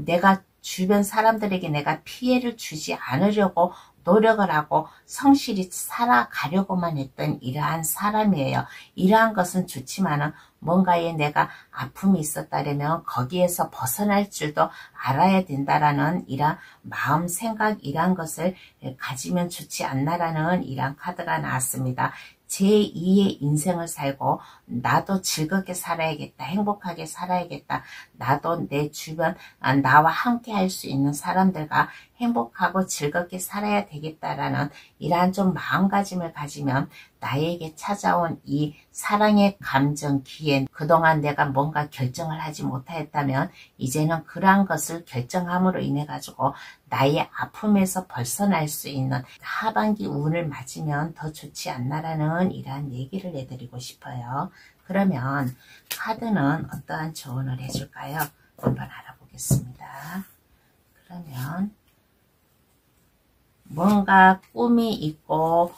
내가 주변 사람들에게 내가 피해를 주지 않으려고 노력을 하고 성실히 살아가려고만 했던 이러한 사람이에요. 이러한 것은 좋지만은 뭔가에 내가 아픔이 있었다면 거기에서 벗어날 줄도 알아야 된다라는 이러한 마음 생각 이러한 것을 가지면 좋지 않나라는 이러한 카드가 나왔습니다. 제2의 인생을 살고 나도 즐겁게 살아야겠다. 행복하게 살아야겠다. 나도 내 주변 나와 함께 할 수 있는 사람들과 행복하고 즐겁게 살아야 되겠다라는 이러한 좀 마음가짐을 가지면 나에게 찾아온 이 사랑의 감정 기회 그동안 내가 뭔가 결정을 하지 못하였다면 이제는 그러한 것을 결정함으로 인해 가지고 나의 아픔에서 벗어날 수 있는 하반기 운을 맞으면 더 좋지 않나라는 이러한 얘기를 해드리고 싶어요. 그러면 카드는 어떠한 조언을 해줄까요? 한번 알아보겠습니다. 그러면 뭔가 꿈이 있고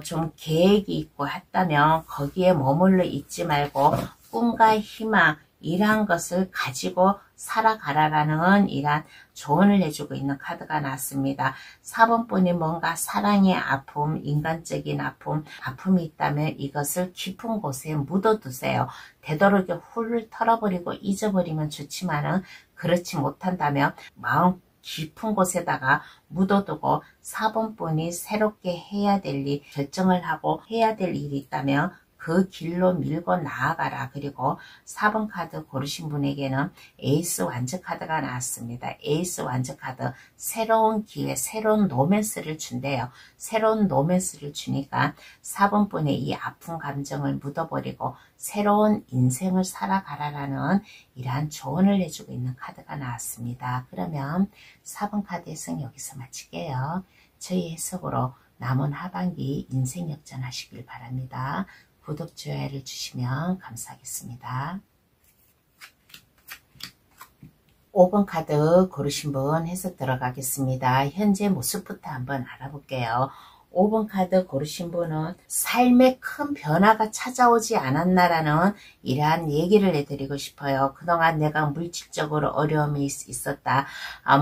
좀 계획이 있고 했다면 거기에 머물러 있지 말고 꿈과 희망 이러한 것을 가지고 살아가라라는 이러한 조언을 해주고 있는 카드가 나왔습니다. 4번분이 뭔가 사랑의 아픔, 인간적인 아픔, 아픔이 있다면 이것을 깊은 곳에 묻어두세요. 되도록이 훌 털어버리고 잊어버리면 좋지만은 그렇지 못한다면 마음 깊은 곳에다가 묻어두고 4번분이 새롭게 해야 될 일, 결정을 하고 해야 될 일이 있다면 그 길로 밀고 나아가라. 그리고 4번 카드 고르신 분에게는 에이스 완즈 카드가 나왔습니다. 에이스 완즈 카드 새로운 기회, 새로운 로맨스를 준대요. 새로운 로맨스를 주니까 4번분의 이 아픈 감정을 묻어버리고 새로운 인생을 살아가라라는 이러한 조언을 해주고 있는 카드가 나왔습니다. 그러면 4번 카드 해석 여기서 마칠게요. 저희 해석으로 남은 하반기 인생 역전하시길 바랍니다. 구독, 좋아요를 주시면 감사하겠습니다. 5번 카드 고르신 분 해석 들어가겠습니다. 현재 모습부터 한번 알아볼게요. 5번 카드 고르신 분은 삶에 큰 변화가 찾아오지 않았나라는 이러한 얘기를 해드리고 싶어요. 그동안 내가 물질적으로 어려움이 있었다.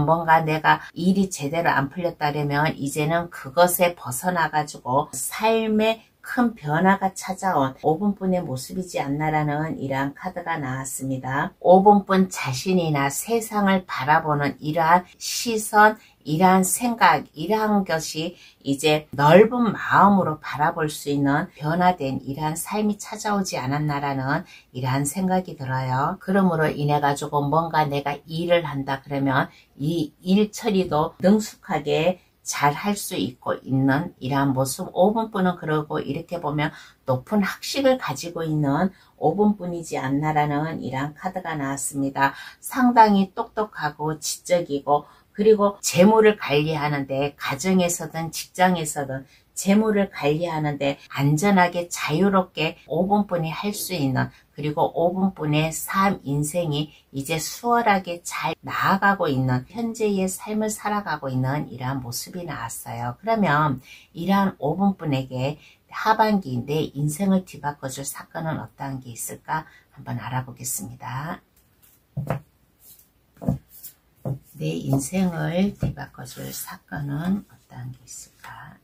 뭔가 내가 일이 제대로 안 풀렸다면 이제는 그것에 벗어나가지고 삶의 큰 변화가 찾아온 5번분의 모습이지 않나라는 이러한 카드가 나왔습니다. 5번분 자신이나 세상을 바라보는 이러한 시선, 이러한 생각, 이러한 것이 이제 넓은 마음으로 바라볼 수 있는 변화된 이러한 삶이 찾아오지 않았나라는 이러한 생각이 들어요. 그러므로 인해 가지고 뭔가 내가 일을 한다 그러면 이 일 처리도 능숙하게 잘 할 수 있고 있는 이러한 모습 5번분은 그러고 이렇게 보면 높은 학식을 가지고 있는 5번분이지 않나라는 이러한 카드가 나왔습니다. 상당히 똑똑하고 지적이고 그리고 재물을 관리하는데, 가정에서든 직장에서든 재물을 관리하는데 안전하게 자유롭게 5분뿐이 할 수 있는, 그리고 5분뿐의 삶 인생이 이제 수월하게 잘 나아가고 있는, 현재의 삶을 살아가고 있는 이러한 모습이 나왔어요. 그러면 이러한 5분뿐에게 하반기 내 인생을 뒤바꿔줄 사건은 어떠한 게 있을까 한번 알아보겠습니다. 내 인생을 뒤바꿔줄 사건은 어떠한 게 있을까?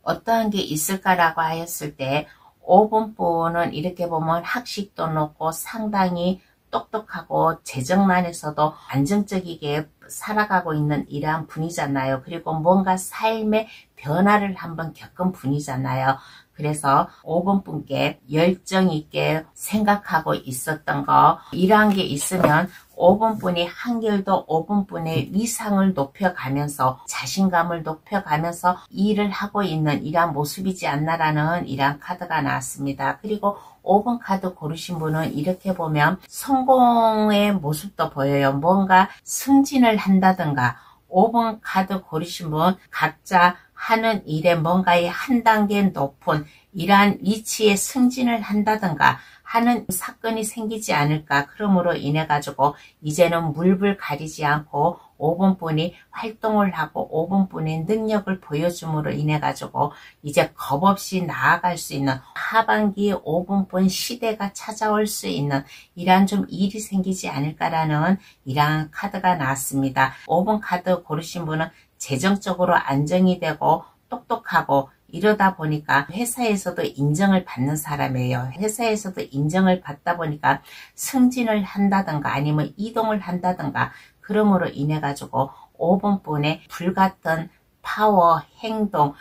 어떠한 게 있을까라고 하였을 때 5분뿐은 이렇게 보면 학식도 높고 상당히 똑똑하고 재정만에서도 안정적이게 살아가고 있는 이러한 분이잖아요. 그리고 뭔가 삶의 변화를 한번 겪은 분이잖아요. 그래서 5분분께 열정 있게 생각하고 있었던 거, 이러한 게 있으면 5분분이 한결더 5분분의 위상을 높여가면서 자신감을 높여가면서 일을 하고 있는 이러한 모습이지 않나라는 이러한 카드가 나왔습니다. 그리고 5번 카드 고르신 분은 이렇게 보면 성공의 모습도 보여요. 뭔가 승진을 한다든가, 5번 카드 고르신 분 각자 하는 일에 뭔가의 한 단계 높은 이러한 위치에 승진을 한다든가 하는 사건이 생기지 않을까. 그러므로 인해 가지고 이제는 물불 가리지 않고 5분뿐이 활동을 하고 5분뿐의 능력을 보여줌으로 인해 가지고 이제 겁없이 나아갈 수 있는 하반기 5분뿐 시대가 찾아올 수 있는 이러한 좀 일이 생기지 않을까라는 이러한 카드가 나왔습니다. 5분 카드 고르신 분은 재정적으로 안정이 되고 똑똑하고 이러다 보니까 회사에서도 인정을 받는 사람이에요. 회사에서도 인정을 받다 보니까 승진을 한다든가 아니면 이동을 한다든가, 그러므로 인해 가지고 5분뿐의 불같은 파워, 행동,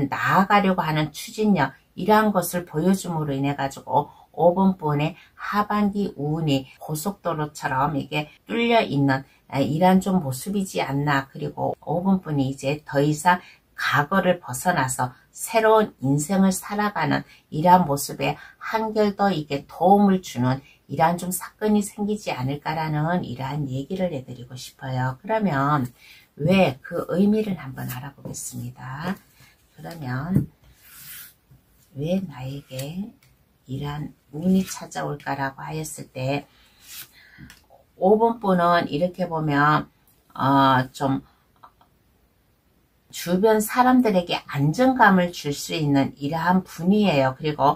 나아가려고 하는 추진력, 이러한 것을 보여줌으로 인해 가지고 5분뿐의 하반기 운이 고속도로처럼 이게 뚫려 있는 이러한 좀 모습이지 않나. 그리고 5분뿐이 이제 더 이상 과거를 벗어나서 새로운 인생을 살아가는 이러한 모습에 한결 더 이게 도움을 주는 이러한 좀 사건이 생기지 않을까라는 이러한 얘기를 해드리고 싶어요. 그러면 왜 그 의미를 한번 알아보겠습니다. 그러면 왜 나에게 이러한 운이 찾아올까라고 하였을 때 5분뿐은 이렇게 보면 좀 주변 사람들에게 안정감을 줄 수 있는 이러한 분이에요. 그리고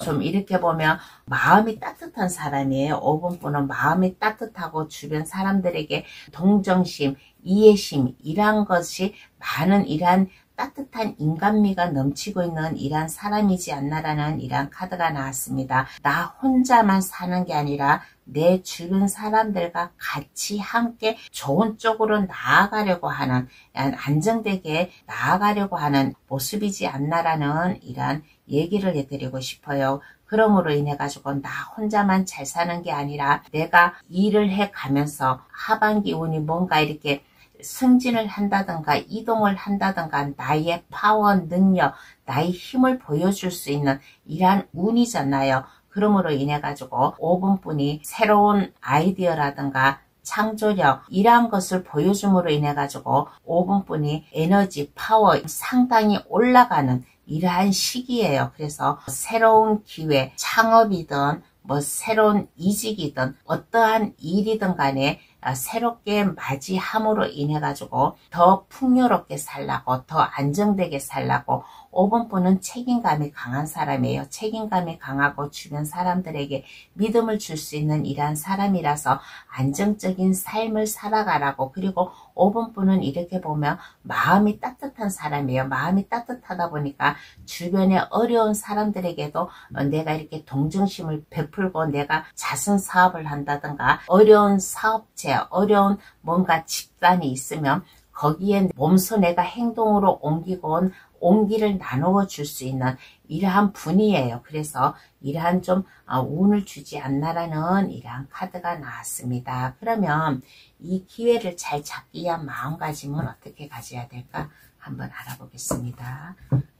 좀 이렇게 보면 마음이 따뜻한 사람이에요. 5분뿐은 마음이 따뜻하고 주변 사람들에게 동정심, 이해심 이러한 것이 많은 이러한 따뜻한 인간미가 넘치고 있는 이러한 사람이지 않나라는 이러한 카드가 나왔습니다. 나 혼자만 사는 게 아니라 내 주변 사람들과 같이 함께 좋은 쪽으로 나아가려고 하는, 안정되게 나아가려고 하는 모습이지 않나라는 이러한 얘기를 해드리고 싶어요. 그러므로 인해 가지고 나 혼자만 잘 사는 게 아니라 내가 일을 해가면서 하반기 운이 뭔가 이렇게 승진을 한다든가 이동을 한다든가 나의 파워, 능력, 나의 힘을 보여줄 수 있는 이러한 운이잖아요. 그러므로 인해 가지고 5분뿐이 새로운 아이디어라든가 창조력 이러한 것을 보여줌으로 인해 가지고 5분뿐이 에너지, 파워 상당히 올라가는 이러한 시기예요. 그래서 새로운 기회, 창업이든 뭐 새로운 이직이든 어떠한 일이든 간에 새롭게 맞이함으로 인해 가지고 더 풍요롭게 살라고, 더 안정되게 살라고 5분뿐은 책임감이 강한 사람이에요. 책임감이 강하고 주변 사람들에게 믿음을 줄 수 있는 이러한 사람이라서 안정적인 삶을 살아가라고. 그리고 5분뿐은 이렇게 보면 마음이 따뜻한 사람이에요. 마음이 따뜻하다 보니까 주변에 어려운 사람들에게도 내가 이렇게 동정심을 베풀고 내가 자선 사업을 한다든가 어려운 사업체, 어려운 뭔가 집단이 있으면 거기에 몸소 내가 행동으로 옮기고 온기를 나누어 줄 수 있는 이러한 분이에요. 그래서 이러한 좀 운을 주지 않나라는 이러한 카드가 나왔습니다. 그러면 이 기회를 잘 잡기 위한 마음가짐은 어떻게 가져야 될까 한번 알아보겠습니다.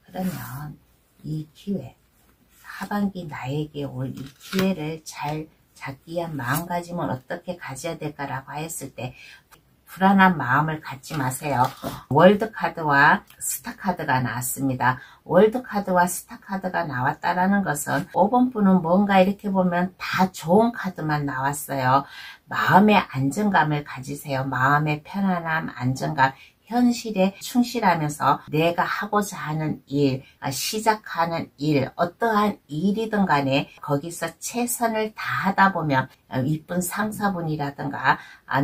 그러면 이 기회, 하반기 나에게 올 이 기회를 잘 잡기 위한 마음가짐은 어떻게 가져야 될까라고 했을 때 불안한 마음을 갖지 마세요. 월드카드와 스타카드가 나왔습니다. 월드카드와 스타카드가 나왔다라는 것은 5번 분은 뭔가 이렇게 보면 다 좋은 카드만 나왔어요. 마음의 안정감을 가지세요. 마음의 편안함, 안정감. 현실에 충실하면서 내가 하고자 하는 일, 시작하는 일, 어떠한 일이든 간에 거기서 최선을 다하다 보면 이쁜 상사분이라든가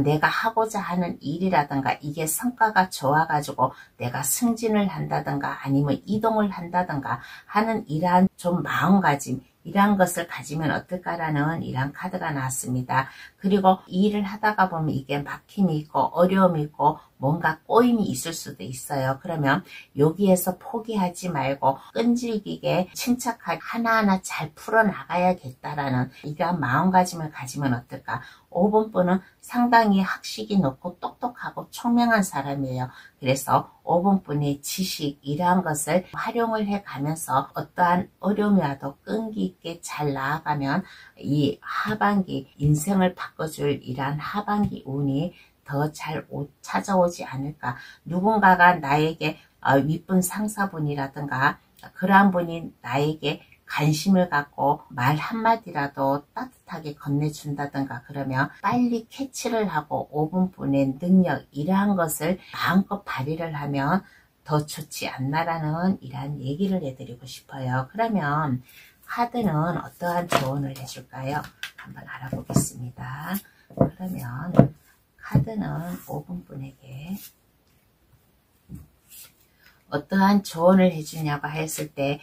내가 하고자 하는 일이라든가 이게 성과가 좋아가지고 내가 승진을 한다든가 아니면 이동을 한다든가 하는 이러한 좀 마음가짐, 이러한 것을 가지면 어떨까라는 이러한 카드가 나왔습니다. 그리고 이 일을 하다가 보면 이게 막힘이 있고 어려움이 있고 뭔가 꼬임이 있을 수도 있어요. 그러면 여기에서 포기하지 말고 끈질기게 침착하게 하나하나 잘 풀어나가야겠다라는 이러한 마음가짐을 가지면 어떨까. 5번 분은 상당히 학식이 높고 똑똑하고 총명한 사람이에요. 그래서 5번 분의 지식 이러한 것을 활용을 해가면서 어떠한 어려움이 와도 끈기 있게 잘 나아가면 이 하반기 인생을 바꿔줄 이러한 하반기 운이 더 잘 찾아오지 않을까. 누군가가 나에게 윗분 상사분이라든가 그러한 분이 나에게 관심을 갖고 말 한마디라도 따뜻하게 건네준다든가 그러면 빨리 캐치를 하고 5분 분의 능력 이러한 것을 마음껏 발휘를 하면 더 좋지 않나라는 이러한 얘기를 해드리고 싶어요. 그러면 카드는 어떠한 조언을 해줄까요? 한번 알아보겠습니다. 그러면 카드는 5분 분에게 어떠한 조언을 해주냐고 했을 때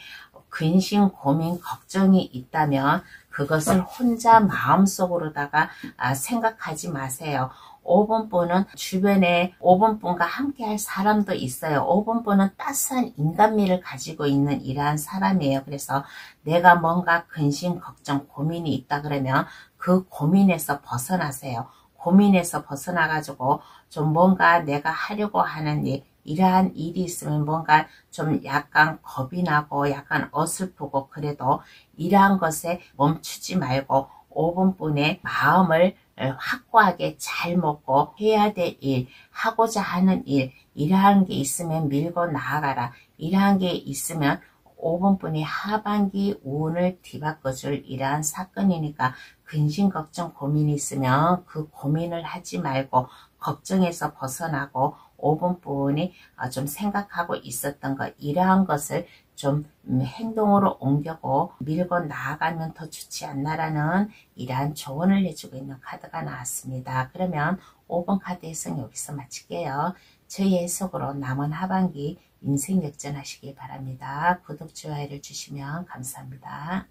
근심, 고민, 걱정이 있다면 그것을 혼자 마음속으로다가 생각하지 마세요. 5번 분은 주변에 5번 분과 함께 할 사람도 있어요. 5번 분은 따스한 인간미를 가지고 있는 이러한 사람이에요. 그래서 내가 뭔가 근심, 걱정, 고민이 있다 그러면 그 고민에서 벗어나세요. 고민에서 벗어나가지고 좀 뭔가 내가 하려고 하는 일, 이러한 일이 있으면 뭔가 좀 약간 겁이 나고 약간 어설프고 그래도 이러한 것에 멈추지 말고 5번 분의 마음을 확고하게 잘 먹고 해야 될 일, 하고자 하는 일, 이러한 게 있으면 밀고 나아가라. 이러한 게 있으면 5번 분이 하반기 운을 뒤바꿔줄 이러한 사건이니까 근심, 걱정, 고민이 있으면 그 고민을 하지 말고 걱정에서 벗어나고 5번 분이 좀 생각하고 있었던 것 이러한 것을 좀 행동으로 옮겨고 밀고 나아가면 더 좋지 않나라는 이러한 조언을 해주고 있는 카드가 나왔습니다. 그러면 5번 카드 해석 여기서 마칠게요. 저희 해석으로 남은 하반기 인생 역전하시길 바랍니다. 구독, 좋아요를 주시면 감사합니다.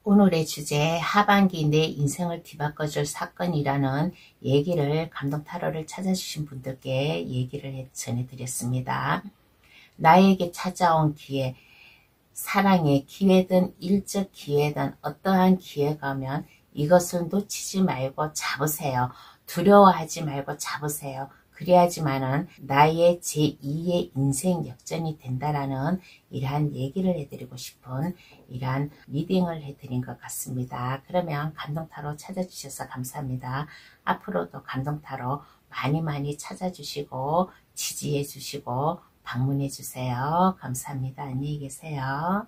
오늘의 주제 하반기 내 인생을 뒤바꿔줄 사건이라는 얘기를 감동타로를 찾아주신 분들께 얘기를 전해드렸습니다. 나에게 찾아온 기회, 사랑의 기회든 일적 기회든 어떠한 기회가 오면 이것을 놓치지 말고 잡으세요. 두려워하지 말고 잡으세요. 그래야지만은 나의 제2의 인생 역전이 된다라는 이러한 얘기를 해드리고 싶은 이러한 리딩을 해드린 것 같습니다. 그러면 감동타로 찾아주셔서 감사합니다. 앞으로도 감동타로 많이 찾아주시고 지지해 주시고 방문해 주세요. 감사합니다. 안녕히 계세요.